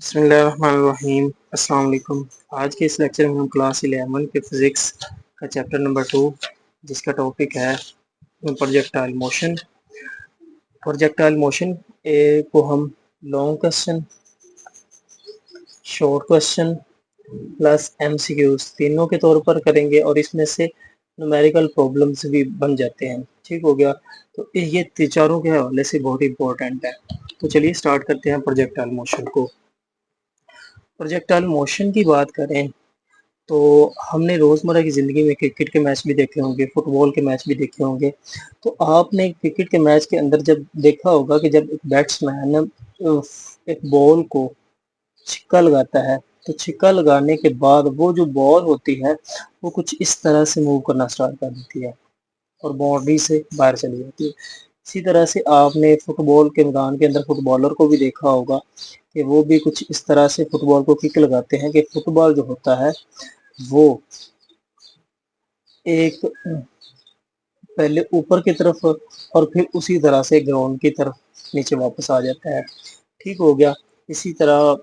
बिस्मिल्लाहिर्रहमानिर्रहीम। अस्सलाम वालेकुम। आज के इस लेक्चर में हम क्लास 11 के फिज़िक्स का चैप्टर नंबर 2 जिसका टॉपिक है प्रोजेक्टाइल मोशन। प्रोजेक्टाइल मोशन को हम long question, short question plus MCQs तीनों के तौर पर करेंगे और इसमें से न्यूमेरिकल प्रॉब्लम्स भी बन जाते हैं। ठीक हो गया। तो ये चारों के हवाले से बहुत इंपॉर्टेंट है। तो चलिए स्टार्ट करते हैं प्रोजेक्टाइल मोशन को। प्रोजेक्टाइल मोशन की बात करें तो हमने रोज़मर्रा की ज़िंदगी में क्रिकेट के मैच भी देखे होंगे, फुटबॉल के मैच भी देखे होंगे। तो आपने क्रिकेट के मैच के अंदर जब देखा होगा कि जब एक बैट्समैन एक बॉल को छक्का लगाता है, तो छक्का लगाने के बाद वो जो बॉल होती है वो कुछ इस तरह से मूव करना स्टार्ट कर देती है और बाउंड्री से बाहर चली जाती है। इसी तरह से आपने फुटबॉल के मैदान के अंदर फुटबॉलर को भी देखा होगा कि वो भी कुछ इस तरह से फुटबॉल को किक लगाते हैं कि फुटबॉल जो होता है वो एक पहले ऊपर की तरफ और फिर उसी तरह से ग्राउंड की तरफ नीचे वापस आ जाता है। ठीक हो गया। इसी तरह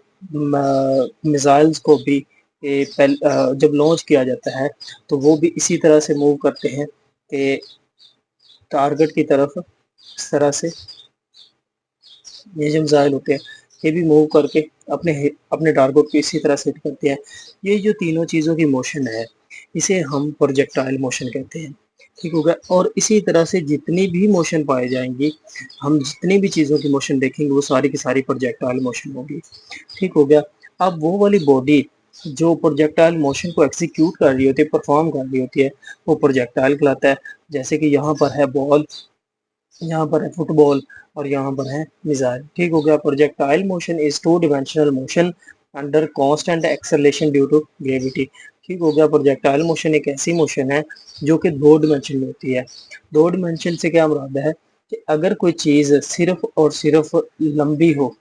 मिसाइल्स को भी जब लॉन्च किया जाता है तो वो भी इसी तरह से मूव करते हैं कि टारगेट की तरफ इस तरह से ये जो मिसाइल होते हैं ये भी मूव करके अपने अपने टारगेट को इसी तरह सेट करते हैं। ये जो तीनों चीज़ों की मोशन है इसे हम प्रोजेक्टाइल मोशन कहते हैं। ठीक हो गया। और इसी तरह से जितनी भी मोशन पाई जाएंगी, हम जितनी भी चीज़ों की मोशन देखेंगे वो सारी की सारी प्रोजेक्टाइल मोशन होगी। ठीक हो गया। अब वो वाली बॉडी जो प्रोजेक्टाइल मोशन को एग्जीक्यूट कर रही होती है, परफॉर्म कर रही होती है, वो प्रोजेक्टाइल कहलाता है। जैसे कि यहाँ पर है बॉल, यहाँ पर है फुटबॉल और यहाँ पर है मिसाइल। ठीक हो गया। Projectile motion is two dimensional motion under constant acceleration due to gravity. ठीक हो गया। प्रोजेक्टाइल मोशन एक ऐसी मोशन है जो कि दो डिमेंशन में होती है। दो डिमेंशन से क्या मुराद है कि अगर कोई चीज़ सिर्फ और सिर्फ लंबी हो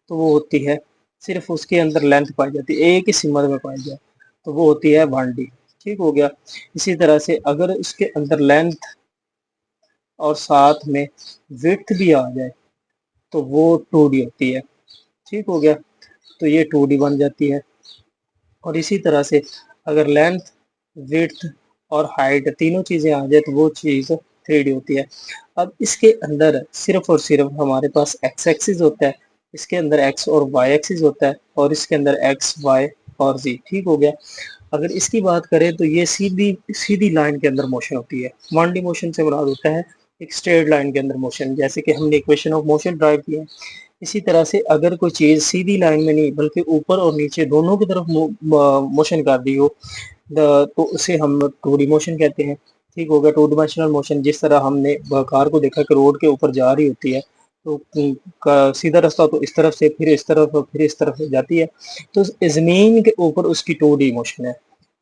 तो वो होती है, सिर्फ उसके अंदर लेंथ पाई जाती है, एक ही सिमत में पाई जाए तो वो होती है 1D। ठीक हो गया। इसी तरह से अगर उसके अंदर लेंथ और साथ में विड्थ भी आ जाए तो वो 2D होती है। ठीक हो गया। तो ये 2D बन जाती है। और इसी तरह से अगर लेंथ, विड्थ और हाइट तीनों चीज़ें आ जाए तो वो चीज़ 3D होती है। अब इसके अंदर सिर्फ और सिर्फ हमारे पास एक्स एक्सिस होता है, इसके अंदर एक्स और वाई एक्सिस होता है और इसके अंदर एक्स, वाई और जी। ठीक हो गया। अगर इसकी बात करें तो ये सीधी सीधी लाइन के अंदर मोशन होती है। 1D मोशन से मुराद होता है एक स्ट्रेट लाइन के अंदर मोशन, जैसे कि हमने इक्वेशन ऑफ मोशन ड्राइव किया है। इसी तरह से अगर कोई चीज़ सीधी लाइन में नहीं बल्कि ऊपर और नीचे दोनों की तरफ मोशन कर रही हो तो उसे हम 2D मोशन कहते हैं। ठीक हो गया। टू डिमेंशनल मोशन जिस तरह हमने कार को देखा कि रोड के ऊपर जा रही होती है तो सीधा रास्ता तो इस तरफ से फिर इस तरफ फिर इस तरफ से जाती है, तो ज़मीन के ऊपर उसकी 2D मोशन है।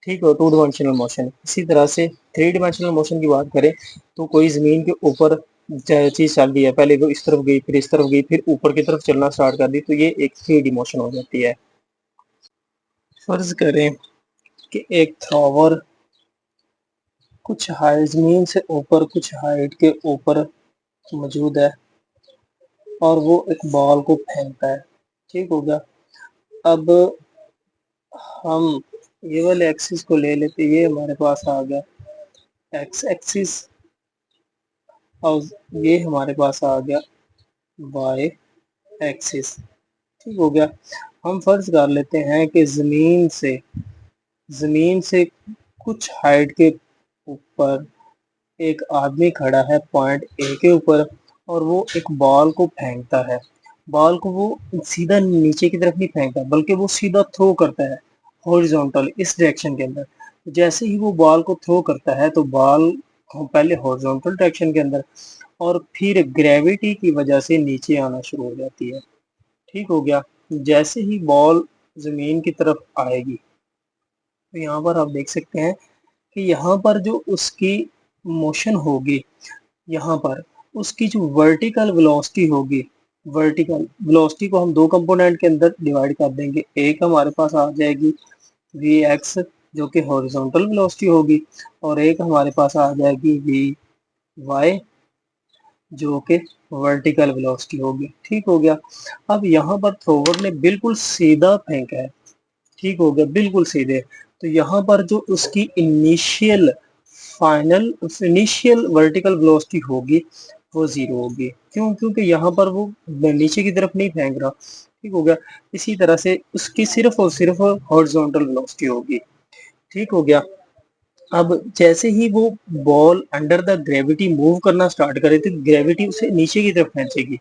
ठीक है, टू डिमेंशनल मोशन। इसी तरह से 3 डिमेंशनल मोशन की बात करें तो कोई ज़मीन के ऊपर चीज़ चल रही है, पहले वो इस तरफ गई फिर इस तरफ गई फिर ऊपर की तरफ चलना स्टार्ट कर दी, तो ये एक 3D मोशन हो जाती है। फर्ज करें कि एक थ्रोवर कुछ हाइट ज़मीन से ऊपर कुछ हाइट के ऊपर मौजूद है और वो एक बॉल को फेंकता है। ठीक हो गया। अब हम ये वाले एक्सिस को ले लेते, ये हमारे पास आ गया एक्स एक्सिस और ये हमारे पास आ गया वाई एक्सिस। ठीक हो गया। हम फर्ज कर लेते हैं कि ज़मीन से कुछ हाइट के ऊपर एक आदमी खड़ा है पॉइंट ए के ऊपर और वो एक बॉल को फेंकता है। बॉल को वो सीधा नीचे की तरफ नहीं फेंकता बल्कि वो सीधा थ्रो करता है हॉरिजॉन्टल इस डायरेक्शन के अंदर। जैसे ही वो बॉल को थ्रो करता है तो बॉल पहले हॉरिजॉन्टल डायरेक्शन के अंदर और फिर ग्रेविटी की वजह से नीचे आना शुरू हो जाती है। ठीक हो गया। जैसे ही बॉल ज़मीन की तरफ आएगी तो यहाँ पर आप देख सकते हैं कि यहाँ पर जो उसकी मोशन होगी, यहाँ पर उसकी जो वर्टिकल वेलोसिटी होगी, वर्टिकल वेलोसिटी को हम दो कंपोनेंट के अंदर डिवाइड कर देंगे। एक हमारे पास आ जाएगी वी एक्स जो कि हॉरिजॉन्टल वेलोसिटी होगी और एक हमारे पास आ जाएगी वी वाई जो कि वर्टिकल वेलोसिटी होगी। ठीक हो गया। अब यहाँ पर थ्रोवर ने बिल्कुल सीधा फेंका है, ठीक हो गया, बिल्कुल सीधे। तो यहाँ पर जो उसकी इनिशियल वर्टिकल वेलोसिटी होगी वो जीरो होगी। क्यों? क्योंकि यहाँ पर वो नीचे की तरफ नहीं फेंक रहा। ठीक हो गया। इसी तरह से उसकी सिर्फ और सिर्फ हॉरिजॉन्टल वेलोसिटी होगी। ठीक हो गया। अब जैसे ही वो ball under the gravity move करना स्टार्ट करे तो ग्रेविटी उसे नीचे की तरफ खींचेगी,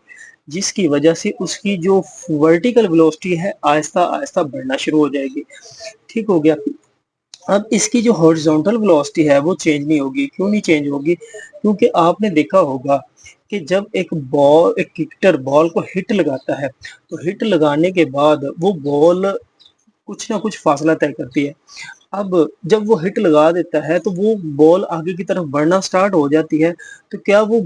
जिसकी वजह से उसकी जो वर्टिकल वेलोसिटी है आहिस्ता आहिस्ता बढ़ना शुरू हो जाएगी। ठीक हो गया। अब इसकी जो हॉरिजॉन्टल वेलोसिटी है वो चेंज नहीं होगी। क्यों नहीं चेंज होगी? क्योंकि आपने देखा होगा कि जब एक क्रिकेटर बॉल को हिट लगाता है तो हिट लगाने के बाद वो बॉल कुछ ना कुछ फासला तय करती है। अब जब वो हिट लगा देता है तो वो बॉल आगे की तरफ बढ़ना स्टार्ट हो जाती है। तो क्या वो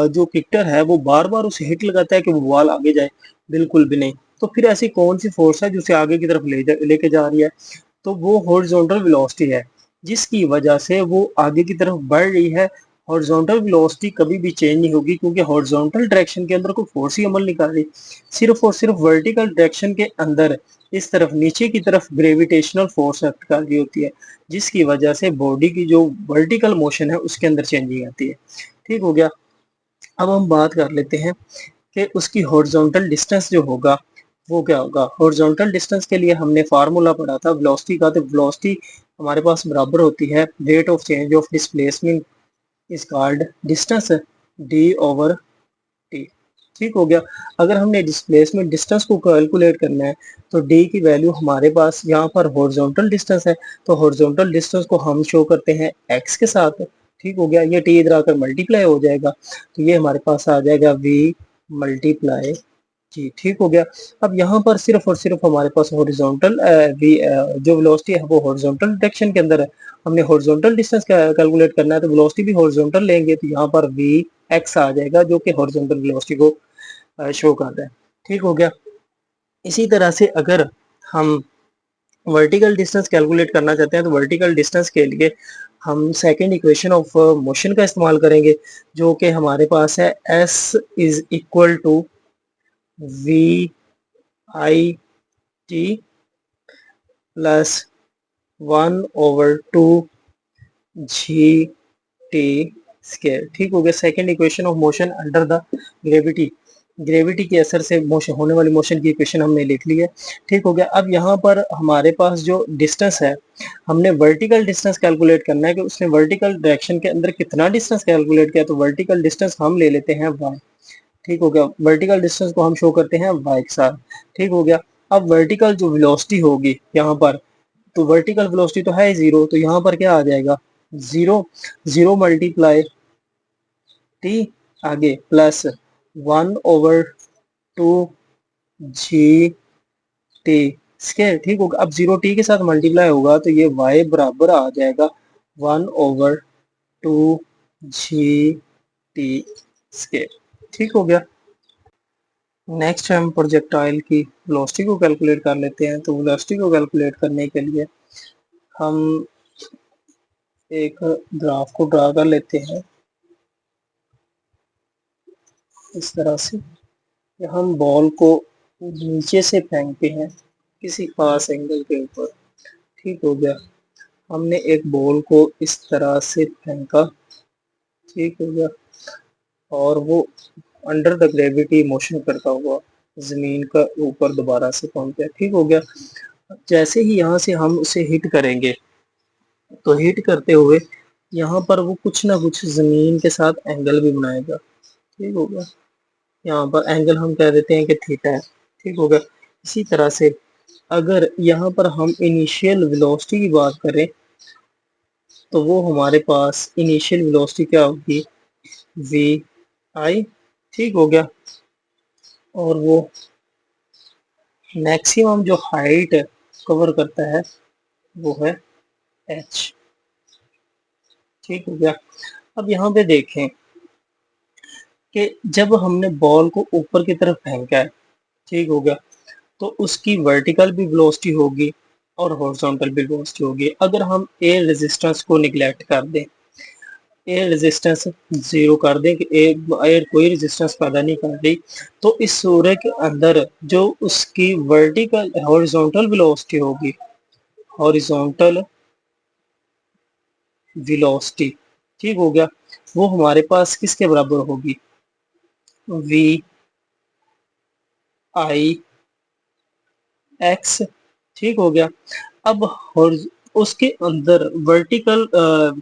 जो किक्टर है वो बार बार उसे हिट लगाता है कि वो बॉल आगे जाए? बिल्कुल भी नहीं। तो फिर ऐसी कौन सी फोर्स है जो उसे आगे की तरफ लेके जा रही है? तो वो हॉरिजॉन्टल वेलोसिटी है, जिसकी वजह से वो आगे की तरफ बढ़ रही है। हॉरिजॉन्टल वेलोसिटी कभी भी चेंज नहीं होगी क्योंकि हॉरिजॉन्टल डायरेक्शन के अंदर कोई फोर्स ही अमल नहीं कर रही। सिर्फ और सिर्फ वर्टिकल डायरेक्शन के अंदर इस तरफ नीचे की तरफ ग्रेविटेशनल फोर्स एक्ट कर रही होती है, जिसकी वजह से बॉडी की जो वर्टिकल मोशन है उसके अंदर चेंजिंग आती है। ठीक हो गया। अब हम बात कर लेते हैं कि उसकी हॉरिजॉन्टल डिस्टेंस जो होगा वो क्या होगा। हॉरिजॉन्टल डिस्टेंस के लिए हमने फार्मूला पढ़ा था वेलोसिटी का। तो वेलोसिटी हमारे पास बराबर होती है rate of change of displacement is called distance D over T. ठीक हो गया। अगर हमने डिस्प्लेसमेंट डिस्टेंस को कैलकुलेट करना है तो डी की वैल्यू हमारे पास यहाँ पर हॉरिजॉन्टल डिस्टेंस है, तो हॉरिजॉन्टल डिस्टेंस को हम शो करते हैं एक्स के साथ। ठीक हो गया। ये टी इधर आकर मल्टीप्लाई हो जाएगा तो ये हमारे पास आ जाएगा वी मल्टीप्लाई जी। ठीक हो गया। अब यहाँ पर सिर्फ और सिर्फ हमारे पास हॉरिजॉन्टल जो वेलोसिटी है वो हॉरिजॉन्टल डायरेक्शन के अंदर है। हमने हॉरिजॉन्टल डिस्टेंस कैलकुलेट करना है तो वेलोसिटी भी हॉरिजॉन्टल लेंगे तो यहाँ पर वी एक्स आ जाएगा जो कि हॉरिजॉन्टल वेलोसिटी को शो करता है। ठीक हो गया। इसी तरह से अगर हम वर्टिकल डिस्टेंस कैलकुलेट करना चाहते हैं तो वर्टिकल डिस्टेंस के लिए हम सेकेंड इक्वेशन ऑफ मोशन का इस्तेमाल करेंगे, जो कि हमारे पास है S is equal to V I T plus 1/2 G T square. ठीक हो गया। Second equation of motion under the gravity, gravity के असर से मोशन होने वाली मोशन की इक्वेशन हमने लिख ली है। ठीक हो गया। अब यहाँ पर हमारे पास जो डिस्टेंस है हमने वर्टिकल डिस्टेंस कैलकुलेट करना है कि उसने वर्टिकल डायरेक्शन के अंदर कितना डिस्टेंस कैलकुलेट किया। तो वर्टिकल डिस्टेंस हम ले लेते हैं y। ठीक हो गया। वर्टिकल डिस्टेंस को हम शो करते हैं y के साथ। ठीक हो गया। अब वर्टिकल जो वेलोसिटी होगी यहाँ पर, तो वर्टिकल वेलोसिटी तो है जीरो, तो यहाँ पर क्या आ जाएगा जीरो, जीरो मल्टीप्लाई टी आगे प्लस 1/2 जी टी स्केयर। ठीक होगा। अब जीरो टी के साथ मल्टीप्लाई होगा तो ये y बराबर आ जाएगा 1/2 जी टी स्केयर। ठीक हो गया। नेक्स्ट हम प्रोजेक्टाइल की वेलोसिटी को कैलकुलेट कर लेते हैं। तो वेलोसिटी को कैलकुलेट करने के लिए हम एक ग्राफ को ड्रा कर लेते हैं इस तरह से कि हम बॉल को नीचे से फेंकते हैं किसी खास एंगल के ऊपर। ठीक हो गया। हमने एक बॉल को इस तरह से फेंका। ठीक हो गया। और वो अंडर द ग्रेविटी मोशन करता हुआ जमीन का ऊपर दोबारा से पहुंच गया। ठीक हो गया। जैसे ही यहाँ से हम उसे हिट करेंगे तो हिट करते हुए यहाँ पर वो कुछ ना कुछ जमीन के साथ एंगल भी बनाएगा। ठीक हो गया। यहाँ पर एंगल हम कह देते हैं कि थीटा है। ठीक हो गया। इसी तरह से अगर यहाँ पर हम इनिशियल वेलोसिटी की बात करें तो वो हमारे पास इनिशियल वेलोसिटी क्या होगी वी आई। ठीक हो गया। और वो मैक्सिमम जो हाइट कवर करता है वो है एच। ठीक हो गया। अब यहाँ पे देखें कि जब हमने बॉल को ऊपर की तरफ फेंका है, ठीक हो गया, तो उसकी वर्टिकल भी वेलोसिटी होगी और हॉरिजॉन्टल भी वेलोसिटी होगी। अगर हम एयर रेजिस्टेंस को निगलेक्ट कर दें एयर रेजिस्टेंस जीरो कर दें कि एयर कोई रेजिस्टेंस पैदा नहीं कर रही, तो इस सूर्य के अंदर जो उसकी वर्टिकल हॉरिजॉन्टल वेलोसिटी होगी, हॉरिजॉन्टल वेलोसिटी, ठीक हो गया, वो हमारे पास किसके बराबर होगी, वी आई एक्स, ठीक हो गया। अब उसके अंदर वर्टिकल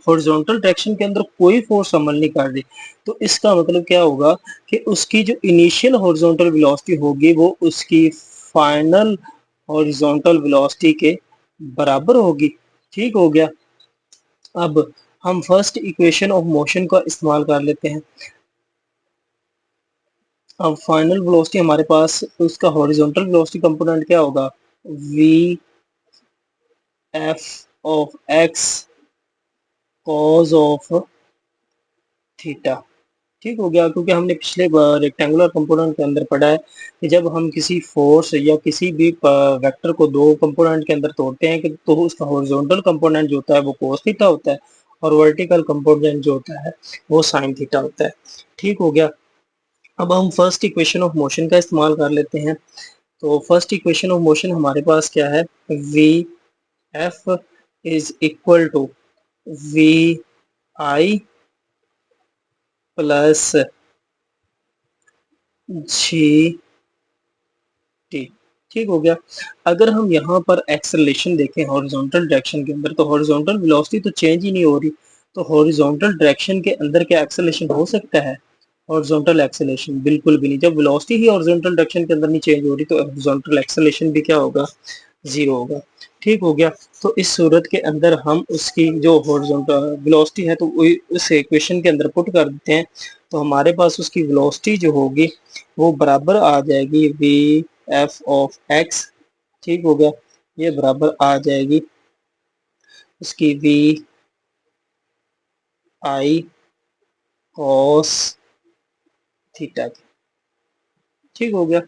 हॉरिजॉन्टल डायरेक्शन के अंदर कोई फोर्स अमल नहीं कर रही, तो इसका मतलब क्या होगा कि उसकी जो इनिशियल हॉरिजॉन्टल वेलोसिटी होगी वो उसकी फाइनल हॉरिजॉन्टल वेलोसिटी के बराबर होगी, ठीक हो गया। अब हम फर्स्ट इक्वेशन ऑफ मोशन का इस्तेमाल कर लेते हैं। अब फाइनल वेलोसिटी हमारे पास उसका हॉरिजॉन्टल वेलोसिटी कंपोनेंट क्या होगा, we F of x cos of theta, ठीक हो गया। क्योंकि हमने पिछले रेक्टेंगुलर कंपोनेंट के अंदर पढ़ा है कि जब हम किसी फोर्स या किसी भी वेक्टर को दो कंपोनेंट के अंदर तोड़ते हैं कि तो उसका हॉरिजॉन्टल कंपोनेंट जो होता है वो कोस थीटा होता है और वर्टिकल कंपोनेंट जो होता है वो साइन थीटा होता है, ठीक हो गया। अब हम फर्स्ट इक्वेशन ऑफ मोशन का इस्तेमाल कर लेते हैं। तो फर्स्ट इक्वेशन ऑफ मोशन हमारे पास क्या है, V F is equal to V I plus G T, ठीक हो गया। अगर हम यहाँ पर एक्सेलरेशन देखें हॉरिजॉन्टल डायरेक्शन के अंदर, तो हॉरिजॉन्टल वेलोसिटी तो चेंज ही नहीं हो रही, तो हॉरिजॉन्टल डायरेक्शन के अंदर क्या एक्सेलरेशन हो सकता है, हॉरिजॉन्टल एक्सेलरेशन बिल्कुल भी नहीं। जब वेलोसिटी ही हॉरिजॉन्टल डायरेक्शन के अंदर नहीं चेंज हो रही तो हॉरिजॉन्टल एक्सेलरेशन भी क्या होगा, जीरो होगा, ठीक हो गया। तो इस सूरत के अंदर हम उसकी जो हॉरिजॉन्टल वेलोसिटी है तो उस इक्वेशन के अंदर पुट कर देते हैं, तो हमारे पास उसकी वेलोसिटी जो होगी वो बराबर आ जाएगी वी एफ ऑफ एक्स, ठीक हो गया, ये बराबर आ जाएगी उसकी वी आई कॉस थीटा की, ठीक हो गया।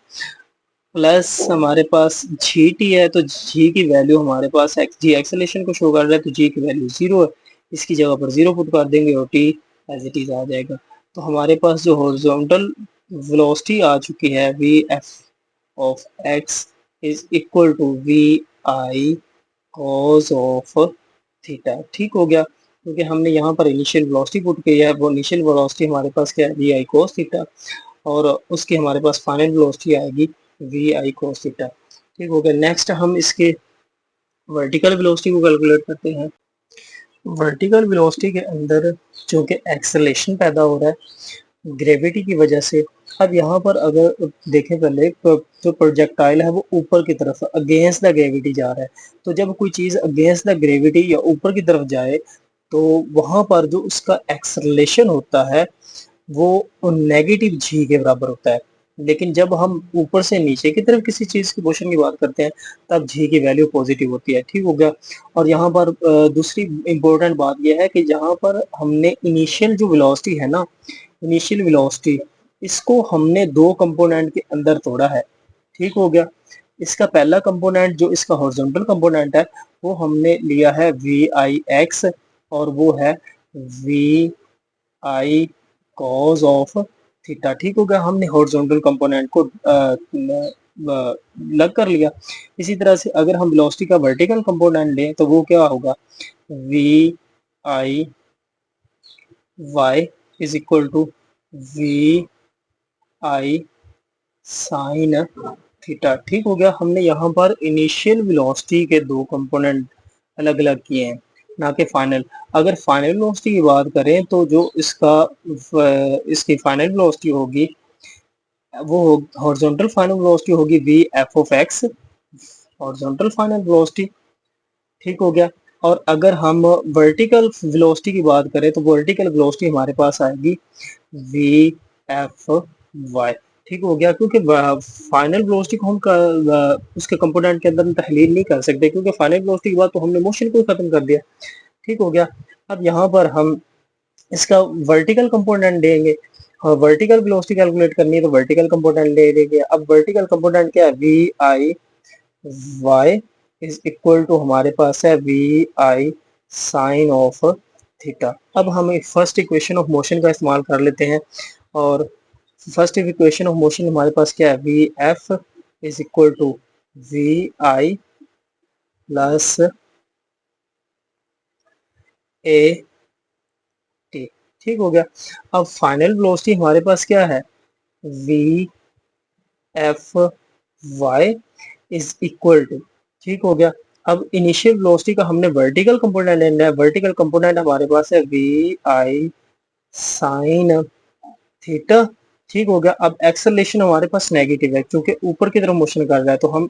प्लस हमारे पास जी टी है, तो जी की वैल्यू हमारे पास एक्स जी एक्सेलेरेशन को शो कर रहा है तो जी की वैल्यू जीरो है, इसकी जगह पर जीरो पुट कर देंगे और टी एज इट इज आ जाएगा। तो हमारे पास जो हॉरिजॉन्टल वेलोसिटी आ चुकी है V F of X is equal to V I cos of theta, ठीक हो गया। क्योंकि हमने यहाँ पर इनिशियल वेलोसिटी पुट की है, वो इनिशियल वेलोसिटी हमारे पास क्या है, वी आई कॉस थीटा, और उसकी हमारे पास फाइनल वेलोसिटी आएगी वी आई कॉस थीटा, ठीक हो गया। नेक्स्ट हम इसके वर्टिकल वेलोसिटी को कैलकुलेट करते हैं। वर्टिकल वेलोसिटी के अंदर चूंकि एक्सेलरेशन पैदा हो रहा है ग्रेविटी की वजह से, अब यहाँ पर अगर देखें पहले जो प्रोजेक्टाइल है वो ऊपर की तरफ अगेंस्ट द ग्रेविटी जा रहा है, तो जब कोई चीज़ अगेंस्ट द ग्रेविटी या ऊपर की तरफ जाए तो वहाँ पर जो उसका एक्सेलरेशन होता है वो नेगेटिव जी के बराबर होता है। लेकिन जब हम ऊपर से नीचे की तरफ किसी चीज की मोशन की बात करते हैं तब जी की वैल्यू पॉजिटिव होती है, ठीक हो गया। और यहाँ पर दूसरी इंपॉर्टेंट बात यह है कि जहाँ पर हमने इनिशियल जो वेलोसिटी है ना, इनिशियल वेलोसिटी, इसको हमने दो कंपोनेंट के अंदर तोड़ा है, ठीक हो गया। इसका पहला कंपोनेंट जो इसका हॉरिजॉन्टल कंपोनेंट है वो हमने लिया है वी आई एक्स, और वो है V I cos of theta, ठीक हो गया। हमने हॉरिजॉन्टल कंपोनेंट को लग कर लिया। इसी तरह से अगर हम वेलोसिटी का वर्टिकल कंपोनेंट लें तो वो क्या होगा, V I Y is equal to V I sine theta, ठीक हो गया। हमने यहाँ पर इनिशियल वेलोसिटी के दो कंपोनेंट अलग अलग किए हैं, ना कि फाइनल। अगर फाइनल वेलोसिटी की बात करें तो जो इसकी फाइनल वेलोसिटी होगी वो हॉरिजॉन्टल फाइनल वेलोसिटी होगी we F of x, horizontal final velocity, ठीक हो गया। और अगर हम वर्टिकल वेलोसिटी की बात करें तो वर्टिकल वेलोसिटी हमारे पास आएगी वी एफ वाई, ठीक हो गया। क्योंकि फाइनल वेलोसिटी को हम उसके कंपोनेंट के अंदर तहलील नहीं कर सकते, क्योंकि फाइनल वेलोसिटी के बाद तो हमने मोशन को खत्म कर दिया, ठीक हो गया। अब यहाँ पर हम इसका वर्टिकल कंपोनेंट देंगे और वर्टिकल वेलोसिटी कैलकुलेट करनी है तो वर्टिकल कंपोनेंट ले लेंगे। अब वर्टिकल कंपोनेंट क्या है, V I Y is equal to हमारे पास है V I sine of theta. अब हम एक फर्स्ट इक्वेशन ऑफ मोशन का इस्तेमाल कर लेते हैं, और फर्स्ट इक्वेशन ऑफ मोशन हमारे पास क्या है, V F is equal to V I plus A T. ठीक हो गया। अब फाइनल वेलोसिटी हमारे पास क्या है, V F Y is equal to, ठीक हो गया। अब इनिशियल वेलोसिटी का हमने वर्टिकल कंपोनेंट लेना है, वर्टिकल कंपोनेंट हमारे पास है वी आई साइन थीटा। ठीक हो गया। अब एक्सेलरेशन हमारे पास नेगेटिव है क्योंकि ऊपर की तरफ मोशन कर रहा है, तो हम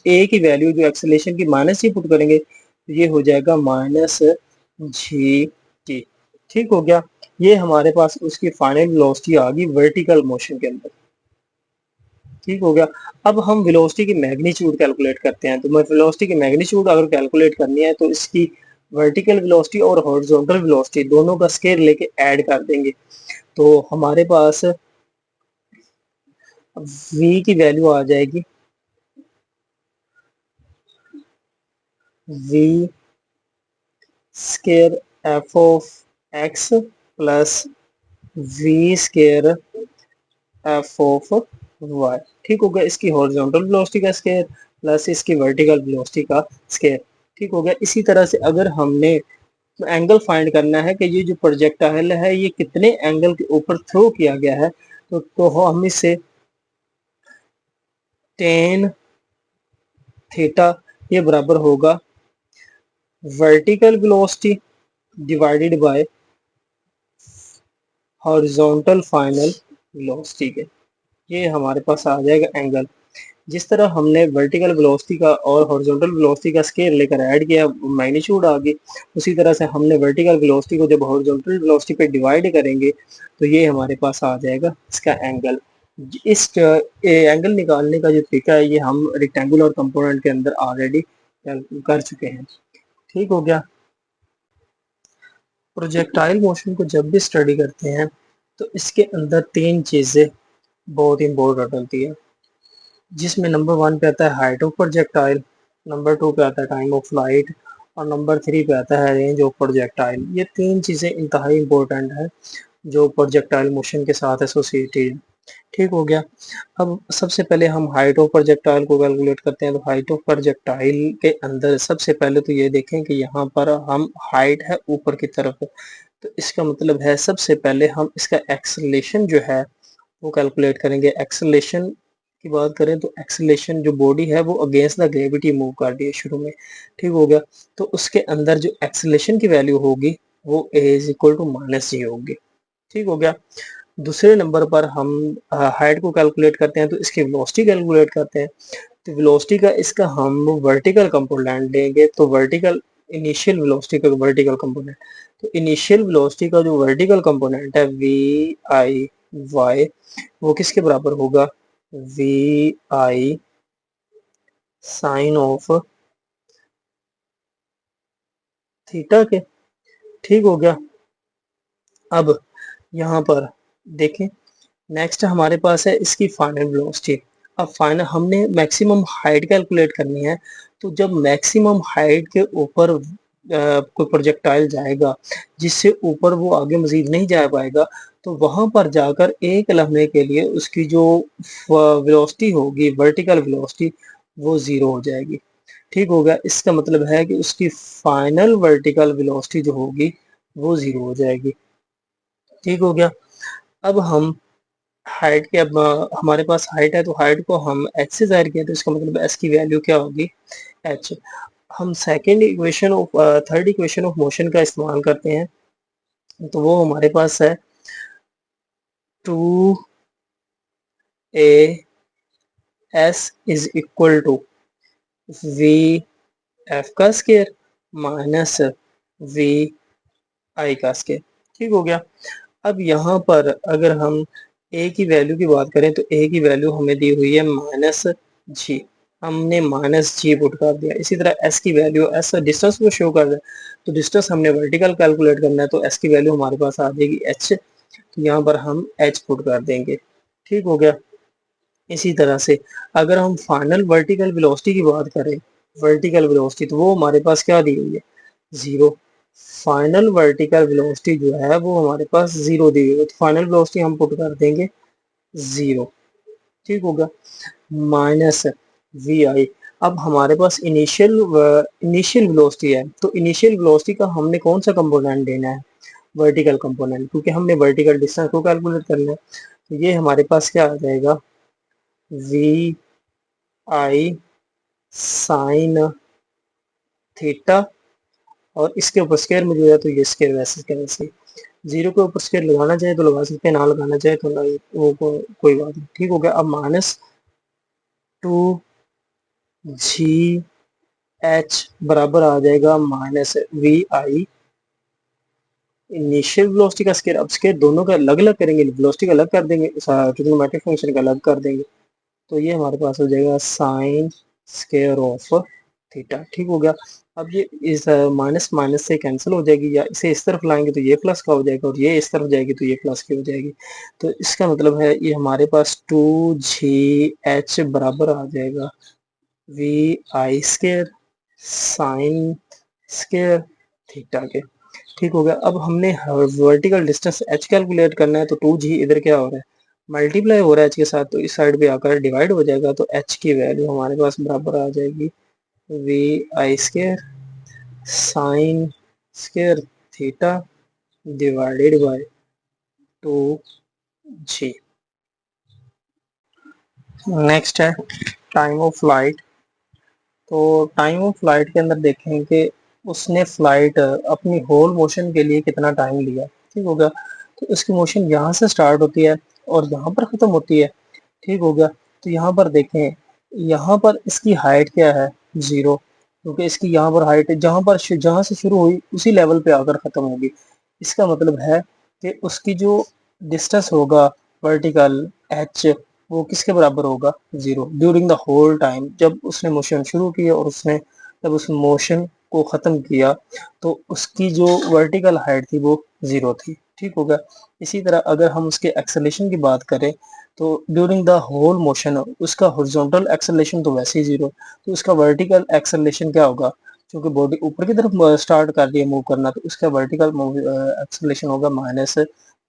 ए की वैल्यू जो एक्सेलरेशन की माइनस ही पुट करेंगे, तो ये हो जाएगा माइनस जी टी। ठीक हो गया। ये हमारे पास उसकी फाइनल वेलोसिटी आ गई वर्टिकल मोशन के अंदर। ठीक हो गया। अब हम वेलोसिटी की मैग्नीट्यूड कैलकुलेट करते हैं, तो मैं वेलोसिटी की मैग्नीट्यूड अगर कैलकुलेट करनी है तो इसकी वर्टिकल वेलोसिटी और हॉरिजॉन्टल वेलोसिटी दोनों का स्केयर लेके ऐड कर देंगे, तो हमारे पास v की वैल्यू आ जाएगी v square F of X plus v square F of Y. ठीक हो गया। इसकी हॉरिजॉन्टल वेलोसिटी का स्केयर प्लस इसकी वर्टिकल वेलोसिटी का स्केयर। ठीक हो गया। इसी तरह से अगर हमने एंगल फाइंड करना है कि ये जो प्रोजेक्टाइल है ये कितने एंगल के ऊपर थ्रो किया गया है, तो हम इसे टेन थीटा ये बराबर होगा vertical velocity divided by horizontal final velocity के। ये हमारे पास आ जाएगा एंगल। जिस तरह हमने वर्टिकल वेलोसिटी का और हॉरिजॉन्टल वेलोसिटी का स्केयर लेकर ऐड किया, मैग्नीट्यूड आ गई, उसी तरह से हमने वर्टिकल वेलोसिटी को जब हॉरिजॉन्टल वेलोसिटी पे डिवाइड करेंगे तो ये हमारे पास आ जाएगा इसका एंगल। इस एंगल निकालने का जो तरीका है ये हम रेक्टेंगुलर कंपोनेंट के अंदर ऑलरेडी कर चुके हैं। ठीक हो गया। प्रोजेक्टाइल मोशन को जब भी स्टडी करते हैं तो इसके अंदर तीन चीज़ें बहुत इंपॉर्टेंट होती है, जिसमें नंबर वन पे आता है height of projectile, number two पे आता है टाइम ऑफ फ्लाइट, और नंबर थ्री पे आता है रेंज ऑफ प्रोजेक्टाइल। ये तीन चीज़ें इंतहाई इंपॉर्टेंट है जो प्रोजेक्टाइल मोशन के साथ एसोसिएटेड है। ठीक हो गया। अब सबसे पहले हम हाइट ऑफ प्रोजेक्टाइल को कैलकुलेट करते हैं, तो हाइट ऑफ प्रोजेक्टाइल के अंदर सबसे पहले तो ये देखें कि यहाँ पर हम हाइट है ऊपर की तरफ, तो इसका मतलब है सबसे पहले हम इसका एक्सेलरेशन जो है वो कैलकुलेट करेंगे। एक्सेलरेशन की बात करें तो एक्सेलरेशन जो बॉडी है वो अगेंस्ट द ग्रेविटी मूव कर रही है शुरू में। ठीक हो गया। तो उसके अंदर जो एक्सेलरेशन की वैल्यू होगी वो a is equal to minus g होगी। ठीक हो गया। दूसरे नंबर पर हम हाइट को कैलकुलेट करते हैं, तो इसकी वेलोसिटी कैलकुलेट करते हैं। तो वेलोसिटी का इसका हम वर्टिकल कंपोनेंट लेंगे, तो वर्टिकल इनिशियल वेलोसिटी का वर्टिकल कंपोनेंट, तो इनिशियल वेलोसिटी का जो वर्टिकल कंपोनेंट है वी आई वाई वो किसके बराबर होगा, V I sine of theta के। ठीक हो गया। अब यहाँ पर देखें, नेक्स्ट हमारे पास है इसकी फाइनल वेलोसिटी। अब फाइनल हमने मैक्सिमम हाइट कैलकुलेट करनी है, तो जब मैक्सिमम हाइट के ऊपर कोई प्रोजेक्टाइल जाएगा जिससे ऊपर वो आगे मजीद नहीं जा पाएगा, तो वहां पर जाकर एक लम्हे के लिए उसकी जो वेलोसिटी होगी वर्टिकल वेलोसिटी वो जीरो हो जाएगी। ठीक हो गया। इसका मतलब है कि उसकी फाइनल वर्टिकल वेलोसिटी जो होगी वो जीरो हो जाएगी। ठीक हो गया। अब हम हाइट के, अब हमारे पास हाइट है तो हाइट को हम एच से जाहिर किया, तो इसका मतलब एच की वैल्यू क्या होगी, एच। हम second equation of third equation of motion का इस्तेमाल करते हैं, तो वो हमारे पास है two A S is equal to V F का स्केयर माइनस वी आई का स्केयर। ठीक हो गया। अब यहाँ पर अगर हम ए की वैल्यू की बात करें तो ए की वैल्यू हमें दी हुई है माइनस जी, हमने माइनस जी पुट कर दिया। इसी तरह एस की वैल्यू, एस डिस्टेंस को शो कर रहा है, तो डिस्टेंस हमने वर्टिकल कैलकुलेट करना है, तो एस की वैल्यू हमारे पास आ जाएगी एच, तो यहाँ पर हम एच पुट कर देंगे। ठीक हो गया। इसी तरह से अगर हम फाइनल वर्टिकल वेलोसिटी की बात करें, वर्टिकल वेलोसिटी, तो वो हमारे पास क्या दी हुई है, जीरो। फाइनल वर्टिकल वेलोसिटी जो है वो हमारे पास 0 दी हुई है, तो फाइनल वेलोसिटी हम पुट कर देंगे 0, ठीक होगा, माइनस वी आई। अब हमारे पास इनिशियल वेलोसिटी है, तो इनिशियल वेलोसिटी का हमने कौन सा कंपोनेंट देना है, वर्टिकल कंपोनेंट, क्योंकि हमने वर्टिकल डिस्टेंस को कैलकुलेट करना है। तो ये हमारे पास क्या आ जाएगा, वी आई साइन थीटा, और इसके ऊपर स्केयर में जो है तो ये स्केयर वैसे का वैसे, जीरो के ऊपर स्केयर लगाना चाहे तो लगा सकते हैं, ना लगाना चाहे तो नहीं, वो कोई बात नहीं, ठीक हो गया। अब माइनस 2 जी एच बराबर आ जाएगा minus V I initial velocity का स्केयर। अब स्केयर दोनों का अलग अलग करेंगे, वेलोसिटी का अलग कर देंगे, ट्रिग्नोमेट्रिक फंक्शन का अलग कर देंगे, तो ये हमारे पास हो जाएगा साइन स्केयर ऑफ थीटा, ठीक हो गया। अब ये इस माइनस माइनस से कैंसिल हो जाएगी, या इसे इस तरफ लाएंगे तो ये प्लस का हो जाएगा, और ये इस तरफ जाएगी तो ये प्लस की हो जाएगी। तो इसका मतलब है ये हमारे पास 2 जी एच बराबर आ जाएगा we I square sine square theta के, ठीक हो गया। अब हमने वर्टिकल डिस्टेंस h कैलकुलेट करना है, तो 2g इधर क्या हो रहा है, मल्टीप्लाई हो रहा है h के साथ, तो इस साइड पे आकर डिवाइड हो जाएगा, तो h की वैल्यू हमारे पास बराबर आ जाएगी V I square sine square theta divided by 2g। Next है टाइम ऑफ फ्लाइट। तो टाइम ऑफ फ्लाइट के अंदर देखें कि उसने फ्लाइट अपनी होल मोशन के लिए कितना टाइम लिया, ठीक हो गया। तो इसकी मोशन यहाँ से स्टार्ट होती है और यहाँ पर ख़त्म होती है, ठीक हो गया। तो यहाँ पर देखें, यहाँ पर इसकी हाइट क्या है, 0, क्योंकि इसकी यहाँ पर हाइट जहाँ से शुरू हुई उसी लेवल पे आकर ख़त्म होगी। इसका मतलब है कि उसकी जो डिस्टेंस होगा वर्टिकल एच, वो किसके बराबर होगा, 0 ड्यूरिंग द होल टाइम। जब उसने मोशन शुरू की और उसने जब उस मोशन को ख़त्म किया तो उसकी जो वर्टिकल हाइट थी वो 0 थी, ठीक होगा। इसी तरह अगर हम उसके एक्सेलेरेशन की बात करें तो ड्यूरिंग द होल मोशन उसका हॉरिजॉन्टल एक्सेलेरेशन तो वैसे ही 0, तो उसका वर्टिकल एक्सेलेरेशन क्या होगा, क्योंकि बॉडी ऊपर की तरफ स्टार्ट कर रही है मूव करना, तो उसका वर्टिकल एक्सेलेरेशन होगा माइनस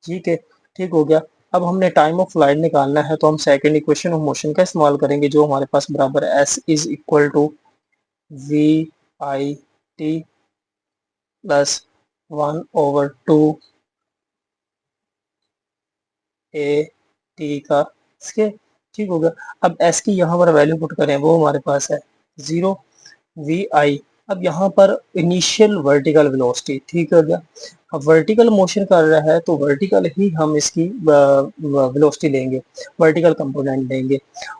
जी के, ठीक हो गया। अब हमने टाइम ऑफ फ्लाइट निकालना है, तो हम सेकंड इक्वेशन ऑफ मोशन का इस्तेमाल करेंगे, जो हमारे पास बराबर है S is equal to V I T plus 1/2 A T का स्केयर, ठीक होगा। अब एस की यहाँ पर वैल्यू पुट करें, वो हमारे पास है 0, वी आई, अब यहाँ पर इनिशियल वर्टिकल वेलोसिटी, ठीक हो गया। अब वर्टिकल मोशन कर रहा है तो वर्टिकल ही हम इसकी वेलोसिटी लेंगे, वर्टिकल कंपोनेंट लेंगे,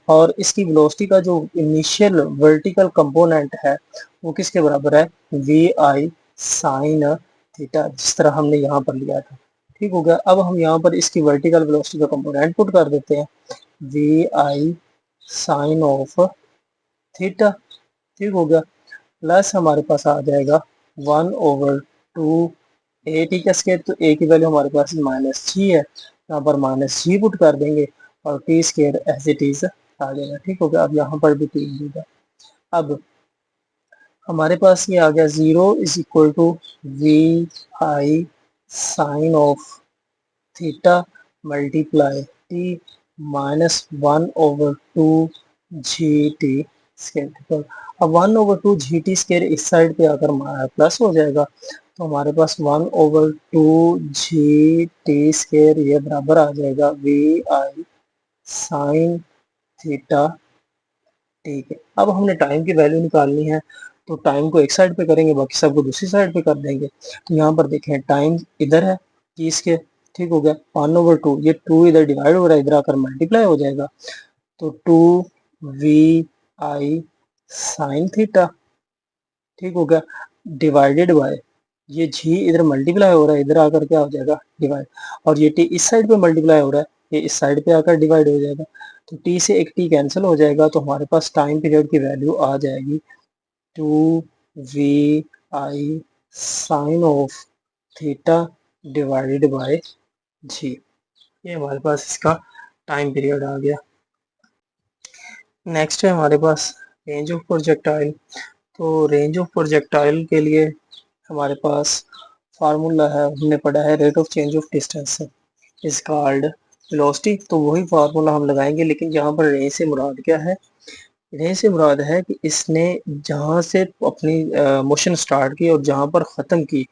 और इसकी वेलोसिटी का जो इनिशियल वर्टिकल कंपोनेंट है वो किसके बराबर है, वी आई साइन थीटा, जिस तरह हमने यहाँ पर लिया था, ठीक हो गया। अब हम यहाँ पर इसकी वर्टिकल वेलोसिटी का कंपोनेंट पुट कर देते हैं, V I sine of theta, ठीक हो गया, प्लस हमारे पास आ जाएगा 1/2 ए टी का स्केयर, तो ए की वैल्यू हमारे पास -g है, यहाँ पर -g पुट कर देंगे और t square as it is आ जाएगा, ठीक हो गया। अब यहाँ पर भी टी मिलेगा। अब हमारे पास ये आ गया 0 is equal to V I sine of theta multiply T -1/2 G T square. अब 1/2 जी टी स्केयर इस साइड पे आकर प्लस हो जाएगा, तो हमारे पास 1/2 जी टी स्केयर ये बराबर आ जाएगा वी आई साइन थीटा, ठीक है। अब हमने टाइम की वैल्यू निकालनी है, तो टाइम को एक साइड पे करेंगे, बाकी सबको दूसरी साइड पे कर देंगे। तो यहाँ पर देखें टाइम इधर है 30 के, ठीक हो गया, 1/2, ये 2 इधर डिवाइड हो रहा है, इधर आकर मल्टीप्लाई हो जाएगा, तो 2 वी आई साइन थीटा, ठीक हो गया, डिवाइडेड बाय ये जी इधर मल्टीप्लाई हो रहा है, इधर आकर क्या हो जाएगा डिवाइड, और ये टी इस साइड पे मल्टीप्लाई हो रहा है, ये इस साइड पे आकर डिवाइड हो जाएगा, तो टी से एक टी कैंसिल हो जाएगा, तो हमारे पास टाइम पीरियड की वैल्यू आ जाएगी 2 v I sine of theta divided by g. ये हमारे पास इसका टाइम पीरियड आ गया। नेक्स्ट है हमारे पास रेंज ऑफ प्रोजेक्टाइल। तो रेंज ऑफ प्रोजेक्टाइल के लिए हमारे पास फार्मूला है, हमने पढ़ा है rate of change of distance is called velocity. तो वही फार्मूला हम लगाएंगे, लेकिन यहाँ पर रेंज से मुराद क्या है? रेंज से मुराद है कि इसने जहाँ से अपनी मोशन स्टार्ट की और जहाँ पर ख़त्म की,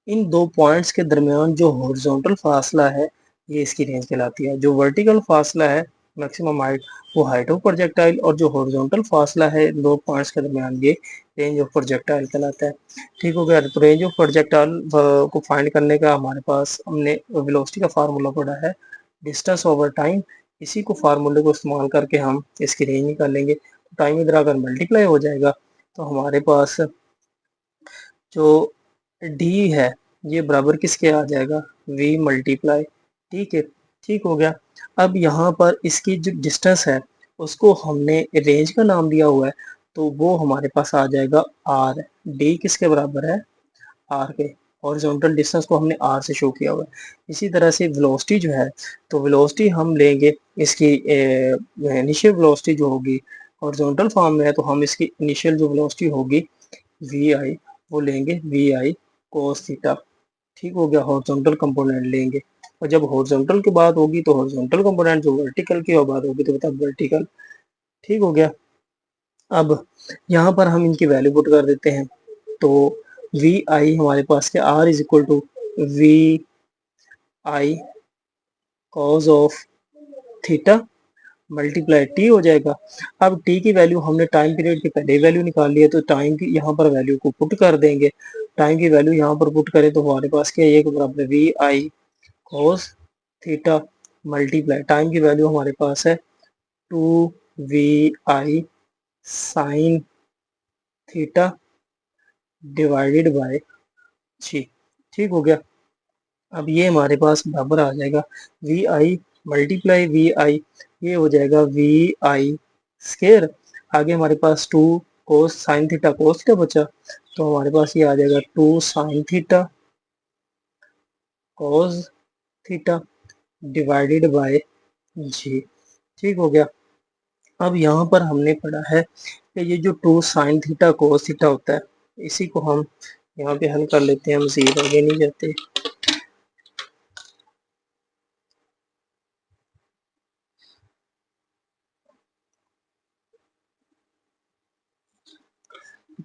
इन दो पॉइंट्स के दरमियान जो हॉरिजॉन्टल फासला है, ये इसकी रेंज कहलाती है। जो वर्टिकल फासला है, मैक्सिमम हाइट, वो हाइट ऑफ प्रोजेक्टाइल, और जो हॉरिजॉन्टल फासला है दो पॉइंट्स के दरमियान, ये रेंज ऑफ प्रोजेक्टाइल कहलाता है। ठीक हो गया। तो रेंज ऑफ प्रोजेक्टाइल को फाइंड करने का हमारे पास हमने वेलोसिटी का फार्मूला पढ़ा है, डिस्टेंस ओवर टाइम। इसी को फार्मूले को इस्तेमाल करके हम इसकी रेंज निकालेंगे। टाइम इधर अगर मल्टीप्लाई हो जाएगा तो हमारे पास जो डी है ये बराबर किसके आ जाएगा? v multiply. ठीक है, ठीक हो गया। अब यहाँ पर इसकी जो डिस्टेंस है उसको हमने रेंज का नाम दिया हुआ है, तो वो हमारे पास आ जाएगा r। d किसके बराबर है? r के। हॉरिजॉन्टल डिस्टेंस को हमने r से शो किया हुआ है। इसी तरह से वेलोसिटी जो है, तो वेलोसिटी हम लेंगे इसकी इनिशियल वेलोसिटी जो होगी, हॉरिजॉन्टल फॉर्म में है तो हम इसकी इनिशियल जो वेलोसिटी होगी वी आई, वो लेंगे वी आई कोस थीटा। ठीक हो गया, हॉरिजॉन्टल कंपोनेंट लेंगे। और जब हॉरिजॉन्टल की बात होगी तो हॉरिजॉन्टल कंपोनेंट, जो वर्टिकल की बात होगी तो बता वर्टिकल। ठीक हो गया। अब यहाँ पर हम इनकी वैल्यू पुट कर देते हैं। तो वी आई हमारे पास के R is equal to V I cos of theta multiply T हो जाएगा। अब टी की वैल्यू हमने टाइम पीरियड की पहले वैल्यू निकाल ली है, तो टाइम की यहाँ पर वैल्यू को पुट कर देंगे। टाइम की वैल्यू यहाँ पर पुट करें तो हमारे पास क्या है, बराबर v i cos theta multiply time की वैल्यू हमारे पास है 2 vi sine theta divided by g. ठीक हो गया। अब ये हमारे पास बराबर आ जाएगा we i multiply v i, ये हो जाएगा वी आई स्केयर। आगे हमारे पास 2 cos sine theta cos theta बचा, तो हमारे पास ये आ जाएगा 2 sine theta cos theta divided by g. ठीक हो गया। अब यहाँ पर हमने पढ़ा है कि ये जो 2 साइन थीटा कोस थीटा होता है, इसी को हम यहाँ पे हल कर लेते हैं, मजीद आगे नहीं जाते।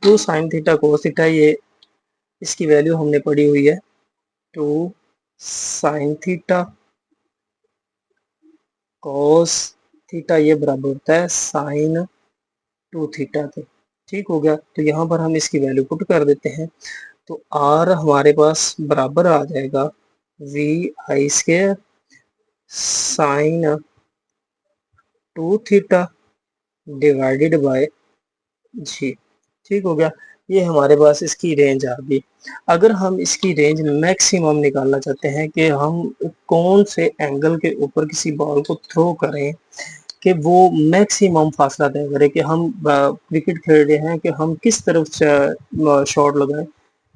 2 साइन थीटा कोस थीटा, ये इसकी वैल्यू हमने पढ़ी हुई है 2 साइन थीटा कोस थीटा, ये बराबर होता है साइन 2 थीटा के। ठीक हो गया। तो यहाँ पर हम इसकी वैल्यू पुट कर देते हैं, तो आर हमारे पास बराबर आ जाएगा we I square sine 2 theta divided by g. ठीक हो गया। ये हमारे पास इसकी रेंज आ गई। अगर हम इसकी रेंज मैक्सिमम निकालना चाहते हैं कि हम कौन से एंगल के ऊपर किसी बॉल को थ्रो करें कि वो मैक्सिमम फासला तय करे, कि हम क्रिकेट खेल रहे हैं कि हम किस तरफ से शॉट लगाएं,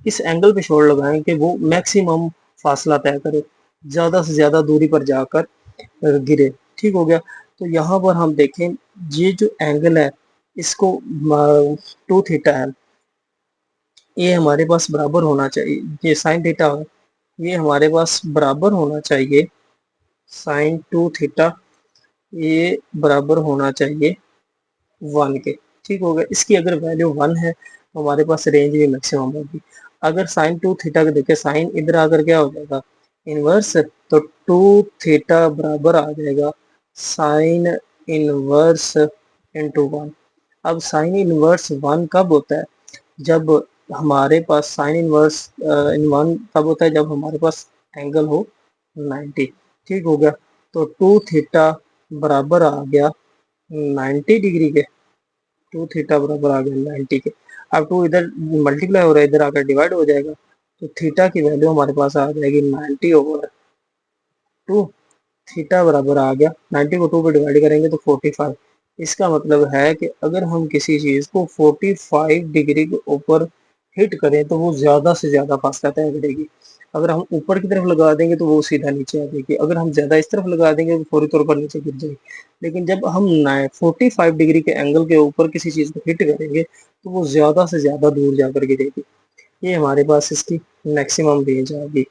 किस एंगल पे शॉट लगाएं कि वो मैक्सिमम फासला तय करे, ज़्यादा से ज़्यादा दूरी पर जाकर गिरे। ठीक हो गया। तो यहाँ पर हम देखें, ये जो एंगल है इसको 2 थीटा है, ये हमारे पास बराबर होना चाहिए, ये साइन थीटा है, ये हमारे पास बराबर होना चाहिए साइन 2 थीटा, ये बराबर होना चाहिए 1 के। ठीक हो गया। इसकी अगर वैल्यू 1 है तो हमारे पास रेंज भी मैक्सिमम होगी। अगर साइन 2 थीटा को देखें, साइन इधर आकर क्या हो जाएगा, इनवर्स, तो 2 थीटा बराबर आ जाएगा साइन इनवर्स इंटू 1। अब साइन इनवर्स 1 कब होता है? जब हमारे पास साइन इनवर्स इन 1 तब होता है जब हमारे पास एंगल हो 90। ठीक हो गया। तो 2 थीटा बराबर आ गया 90 डिग्री के। 2 थीटा बराबर आ गया 90 के। अब 2 इधर मल्टीप्लाई हो रहा है, इधर आकर डिवाइड हो जाएगा, तो थीटा की वैल्यू हमारे पास आ जाएगी 90/2। थीटा बराबर आ गया 90 को 2 पे डिवाइड करेंगे तो 45। इसका मतलब है कि अगर हम किसी चीज़ को 45 डिग्री के ऊपर हिट करें तो वो ज़्यादा से ज़्यादा फासला तय करेगी। अगर हम ऊपर की तरफ लगा देंगे तो वो सीधा नीचे आ जाएगी, अगर हम ज़्यादा इस तरफ लगा देंगे तो फौरी तौर पर नीचे गिर जाएगी। लेकिन जब हम 45 डिग्री के एंगल के ऊपर किसी चीज़ को हिट करेंगे तो वो ज़्यादा से ज़्यादा दूर जाकर गिरेगी। ये हमारे पास इसकी मैक्सिमम रेंज आ गई।